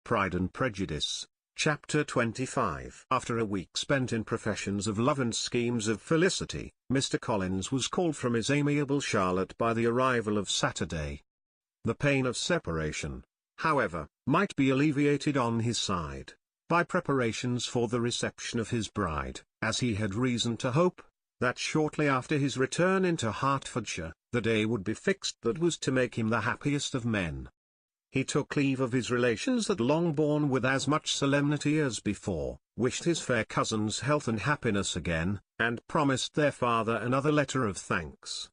Pride and Prejudice, Chapter 25. After a week spent in professions of love and schemes of felicity, Mr. Collins was called from his amiable Charlotte by the arrival of Saturday. The pain of separation, however, might be alleviated on his side, by preparations for the reception of his bride, as he had reason to hope, that shortly after his return into Hertfordshire, the day would be fixed that was to make him the happiest of men. He took leave of his relations at Longbourn with as much solemnity as before, wished his fair cousins health and happiness again, and promised their father another letter of thanks.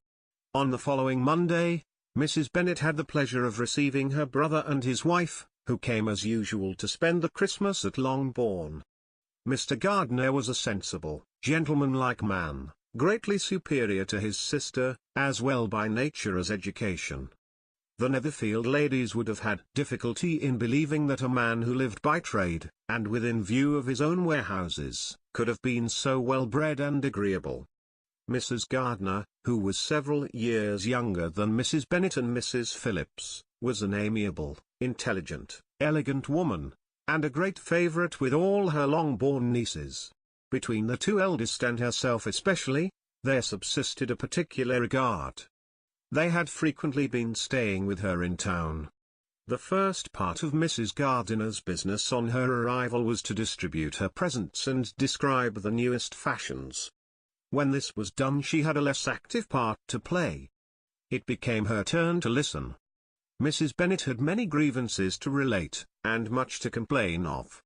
On the following Monday, Mrs. Bennet had the pleasure of receiving her brother and his wife, who came as usual to spend the Christmas at Longbourn. Mr. Gardiner was a sensible, gentlemanlike man, greatly superior to his sister, as well by nature as education. The Netherfield ladies would have had difficulty in believing that a man who lived by trade, and within view of his own warehouses, could have been so well bred and agreeable. Mrs. Gardiner, who was several years younger than Mrs. Bennet and Mrs. Phillips, was an amiable, intelligent, elegant woman, and a great favourite with all her Longbourn nieces. Between the two eldest and herself especially, there subsisted a particular regard. They had frequently been staying with her in town. The first part of Mrs. Gardiner's business on her arrival was to distribute her presents and describe the newest fashions. When this was done she had a less active part to play. It became her turn to listen. Mrs. Bennet had many grievances to relate, and much to complain of.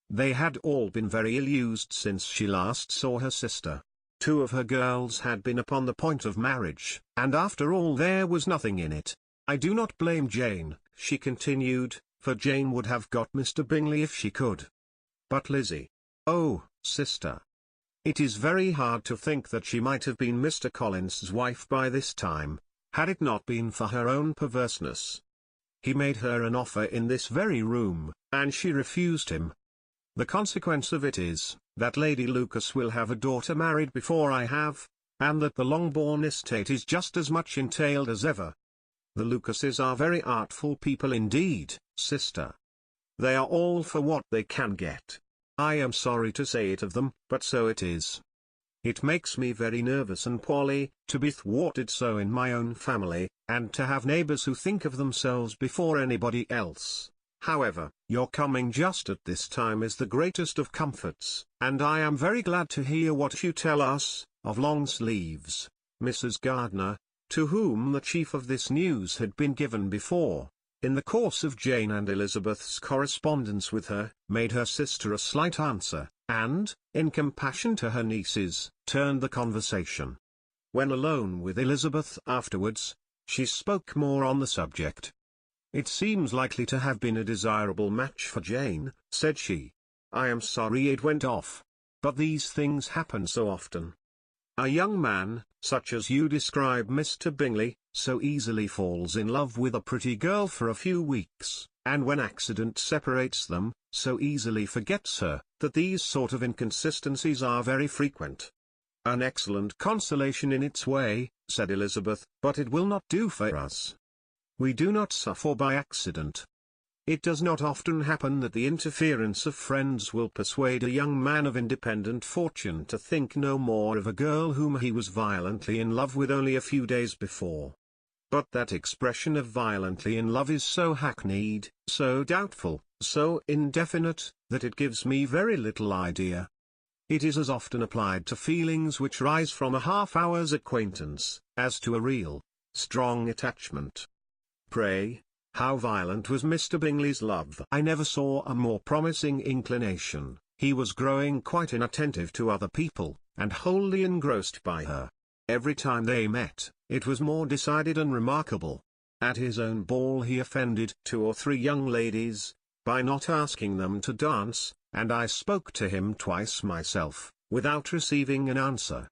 They had all been very ill-used since she last saw her sister. Two of her girls had been upon the point of marriage, and after all there was nothing in it. "I do not blame Jane," she continued, "for Jane would have got Mr. Bingley if she could. But Lizzie, oh, sister! It is very hard to think that she might have been Mr. Collins's wife by this time, had it not been for her own perverseness. He made her an offer in this very room, and she refused him. The consequence of it is, that Lady Lucas will have a daughter married before I have, and that the Longbourn estate is just as much entailed as ever. The Lucases are very artful people indeed, sister. They are all for what they can get. I am sorry to say it of them, but so it is. It makes me very nervous and poorly, to be thwarted so in my own family, and to have neighbours who think of themselves before anybody else. However, your coming just at this time is the greatest of comforts, and I am very glad to hear what you tell us, of long sleeves." Mrs. Gardiner, to whom the chief of this news had been given before, in the course of Jane and Elizabeth's correspondence with her, made her sister a slight answer, and, in compassion to her nieces, turned the conversation. When alone with Elizabeth afterwards, she spoke more on the subject. "It seems likely to have been a desirable match for Jane," said she. "I am sorry it went off. But these things happen so often. A young man, such as you describe Mr. Bingley, so easily falls in love with a pretty girl for a few weeks, and when accident separates them, so easily forgets her, that these sort of inconsistencies are very frequent." "An excellent consolation in its way," said Elizabeth, "but it will not do for us. We do not suffer by accident. It does not often happen that the interference of friends will persuade a young man of independent fortune to think no more of a girl whom he was violently in love with only a few days before. But that expression of violently in love is so hackneyed, so doubtful, so indefinite, that it gives me very little idea. It is as often applied to feelings which rise from a half-hour's acquaintance, as to a real, strong attachment. Pray, how violent was Mr. Bingley's love? I never saw a more promising inclination. He was growing quite inattentive to other people, and wholly engrossed by her. Every time they met, it was more decided and remarkable. At his own ball he offended 2 or 3 young ladies, by not asking them to dance, and I spoke to him twice myself, without receiving an answer.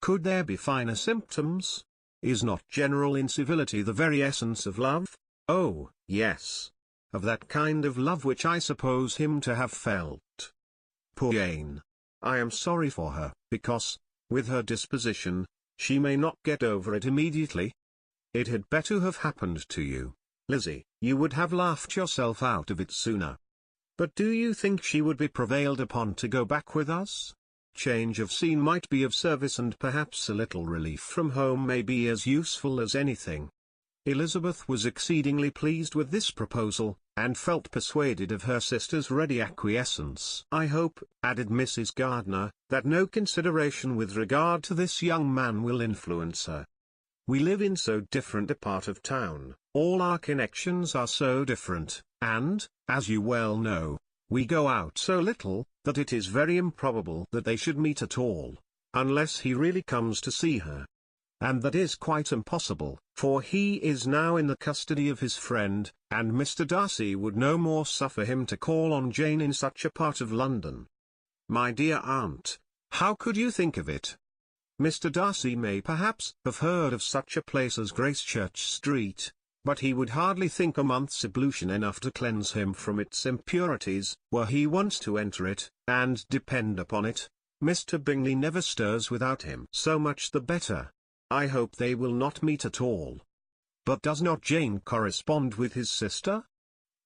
Could there be finer symptoms? Is not general incivility the very essence of love? Oh, yes. Of that kind of love which I suppose him to have felt. Poor Jane. I am sorry for her, because, with her disposition, she may not get over it immediately. It had better have happened to you, Lizzie. You would have laughed yourself out of it sooner. But do you think she would be prevailed upon to go back with us? Change of scene might be of service, and perhaps a little relief from home may be as useful as anything." Elizabeth was exceedingly pleased with this proposal, and felt persuaded of her sister's ready acquiescence. "I hope," added Mrs. Gardiner, "that no consideration with regard to this young man will influence her. We live in so different a part of town, all our connections are so different, and, as you well know, we go out so little, that it is very improbable that they should meet at all, unless he really comes to see her. And that is quite impossible, for he is now in the custody of his friend, and Mr. Darcy would no more suffer him to call on Jane in such a part of London." "My dear aunt, how could you think of it? Mr. Darcy may perhaps have heard of such a place as Gracechurch Street, but he would hardly think a month's ablution enough to cleanse him from its impurities, were he once to enter it, and depend upon it, Mr. Bingley never stirs without him. So much the better. I hope they will not meet at all." "But does not Jane correspond with his sister?"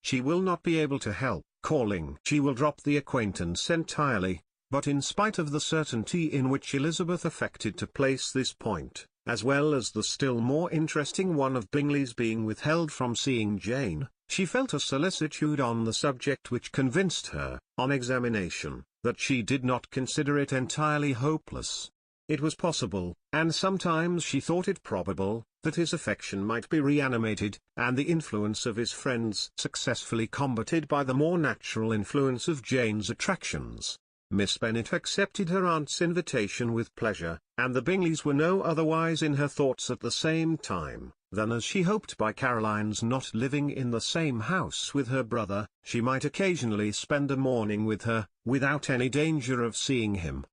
"She will not be able to help calling. She will drop the acquaintance entirely." But in spite of the certainty in which Elizabeth affected to place this point, as well as the still more interesting one of Bingley's being withheld from seeing Jane, she felt a solicitude on the subject which convinced her, on examination, that she did not consider it entirely hopeless. It was possible, and sometimes she thought it probable, that his affection might be reanimated, and the influence of his friends successfully combated by the more natural influence of Jane's attractions. Miss Bennet accepted her aunt's invitation with pleasure, and the Bingleys were no otherwise in her thoughts at the same time, than as she hoped by Caroline's not living in the same house with her brother, she might occasionally spend a morning with her, without any danger of seeing him.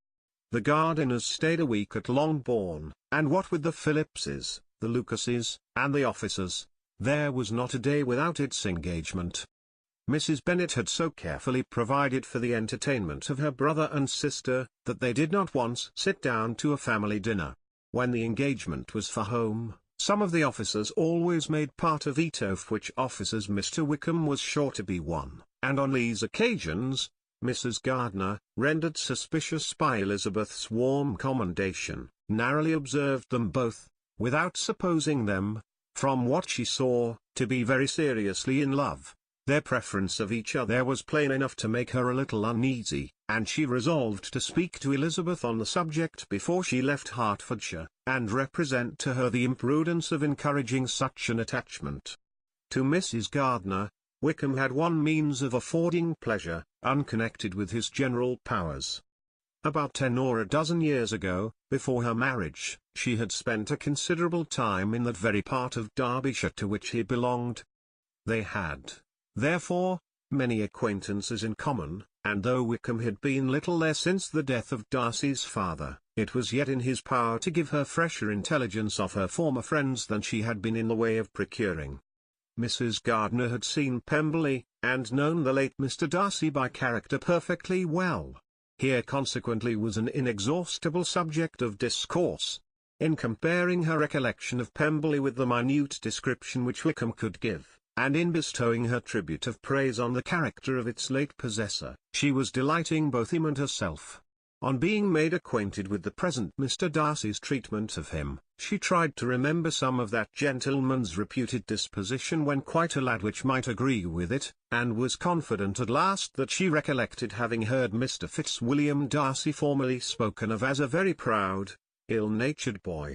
The Gardiners stayed a week at Longbourn, and what with the Phillipses, the Lucases, and the officers, there was not a day without its engagement. Mrs. Bennet had so carefully provided for the entertainment of her brother and sister, that they did not once sit down to a family dinner. When the engagement was for home, some of the officers always made part of it, of which officers Mr. Wickham was sure to be one, and on these occasions, Mrs. Gardiner, rendered suspicious by Elizabeth's warm commendation, narrowly observed them both, without supposing them, from what she saw, to be very seriously in love. Their preference of each other was plain enough to make her a little uneasy, and she resolved to speak to Elizabeth on the subject before she left Hertfordshire, and represent to her the imprudence of encouraging such an attachment. To Mrs. Gardiner, Wickham had one means of affording pleasure, unconnected with his general powers. About 10 or a dozen years ago, before her marriage, she had spent a considerable time in that very part of Derbyshire to which he belonged. They had, therefore, many acquaintances in common, and though Wickham had been little there since the death of Darcy's father, it was yet in his power to give her fresher intelligence of her former friends than she had been in the way of procuring. Mrs. Gardiner had seen Pemberley, and known the late Mr. Darcy by character perfectly well. Here consequently was an inexhaustible subject of discourse. In comparing her recollection of Pemberley with the minute description which Wickham could give, and in bestowing her tribute of praise on the character of its late possessor, she was delighting both him and herself. On being made acquainted with the present Mr. Darcy's treatment of him, she tried to remember some of that gentleman's reputed disposition when quite a lad which might agree with it, and was confident at last that she recollected having heard Mr. Fitzwilliam Darcy formerly spoken of as a very proud, ill-natured boy.